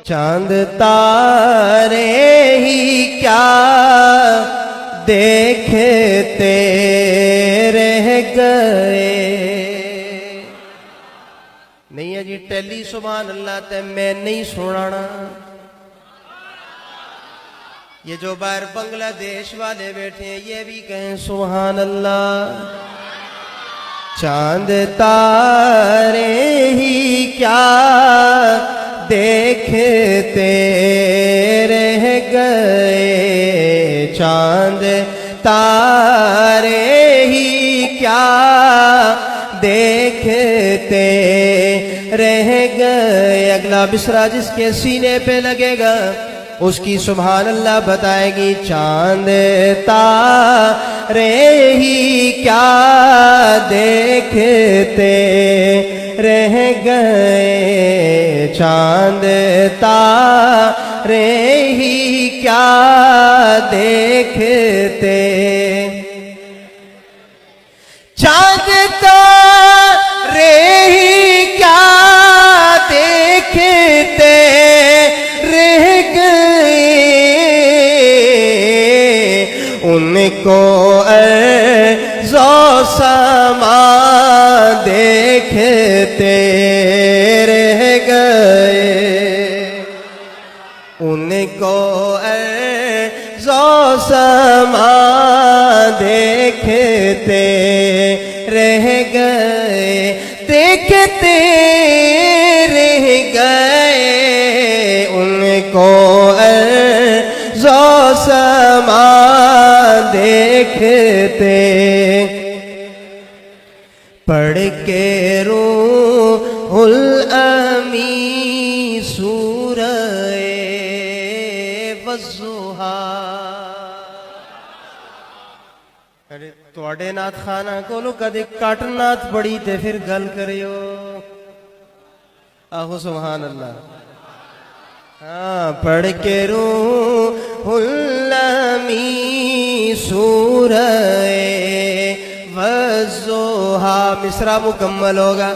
چاند تارے ہی کیا دیکھتے رہ گئے. نہیں ہے جی ٹیلی سبحان اللہ تے میں نہیں سنانا. یہ جو باہر بنگلہ دیش والے بیٹھے ہیں یہ بھی کہیں سبحان اللہ. چاند تارے ہی کیا دیکھتے رہ گئے. چاند تارے ہی کیا دیکھتے رہ گئے. اگلا مصرع جس کے سینے پہ لگے گا اس کی سبحان اللہ بتائے گی. چاند تارے ہی کیا دیکھتے رہ گئے. چاند تارے ہی کیا دیکھتے. چاند تارے ہی کیا دیکھتے رہ گئے. ان کو ارض و سما دیکھتے رہ گئے. ان کو ارض و سما دیکھتے رہ گئے. دیکھتے رہ گئے. ان کو ارض و سما دیکھتے. پڑھ کے روح الامین سورہ والضحیٰ. ارے توڑے نات خانہ کولو کدے کٹ نات پڑی تے پھر گل کریو. آہو سبحان اللہ. ہاں پڑھ کے روح الامین سورہ والضحیٰ. مصرع مکمل ہوگا.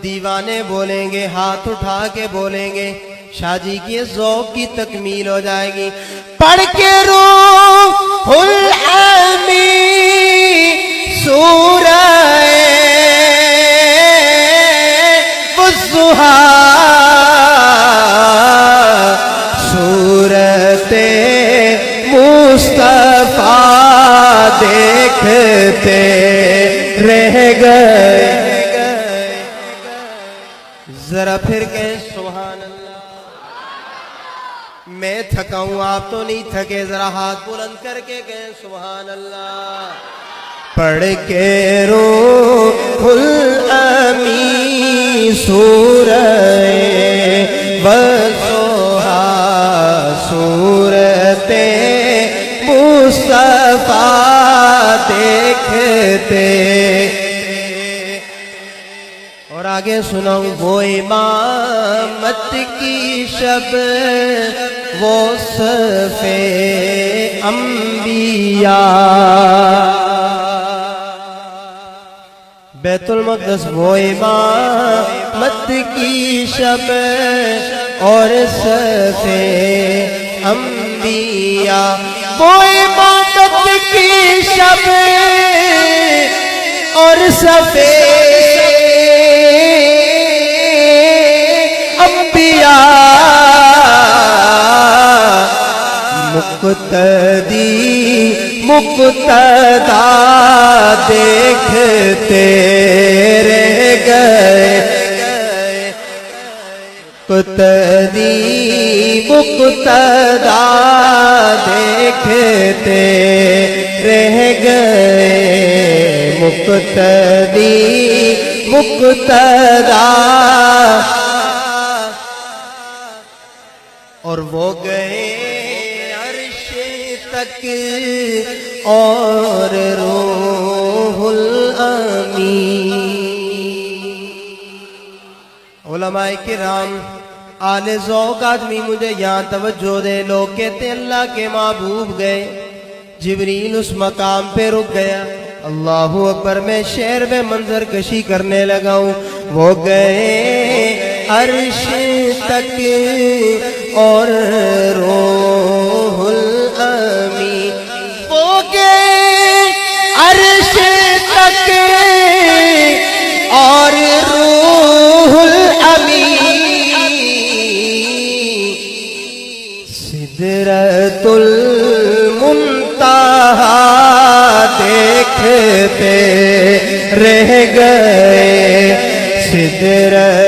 دیوانے بولیں گے ہاتھ اٹھا کے بولیں گے. شاہ جی کی ذوق کی تکمیل ہو جائے گی. پڑھ کے روح الامین سورہ والضحیٰ. صورت مصطفیٰ دیکھتے رہ گئے. ذرا پھر کہیں سبحان اللہ. میں تھکا ہوں آپ تو نہیں تھکے. ذرا ہاتھ بلند کر کے کہیں سبحان اللہ. پڑھ کے روح الامین سورہ والضحیٰ. صورت مصطفیٰ دیکھتے. اور آگے سناؤں. وہ امامت کی شب وہ صفِ انبیاء. بیت المقدس وہ امامت کی شب اور صفِ انبیاء. وہ امامت کی شب اور صفِ مقتدی مقتدا دیکھتے رہ گئے. مقتدی مقتدا دیکھتے رہ گئے. مقتدی مقتدا. اور وہ گئے عرش تک اور روح الامین. علماء کرام آل ذوق آدمی مجھے یہاں توجہ دے. لوگ کہتے اللہ کے محبوب گئے. جبریل اس مقام پہ رک گیا. اللہ اکبر. میں شعر میں منظر کشی کرنے لگا ہوں. وہ گئے عرش تک اور روح الامین ہو گئے عرش تک اور روح الامین سدرۃ المنتہا دیکھتے رہ گئے سدرۃ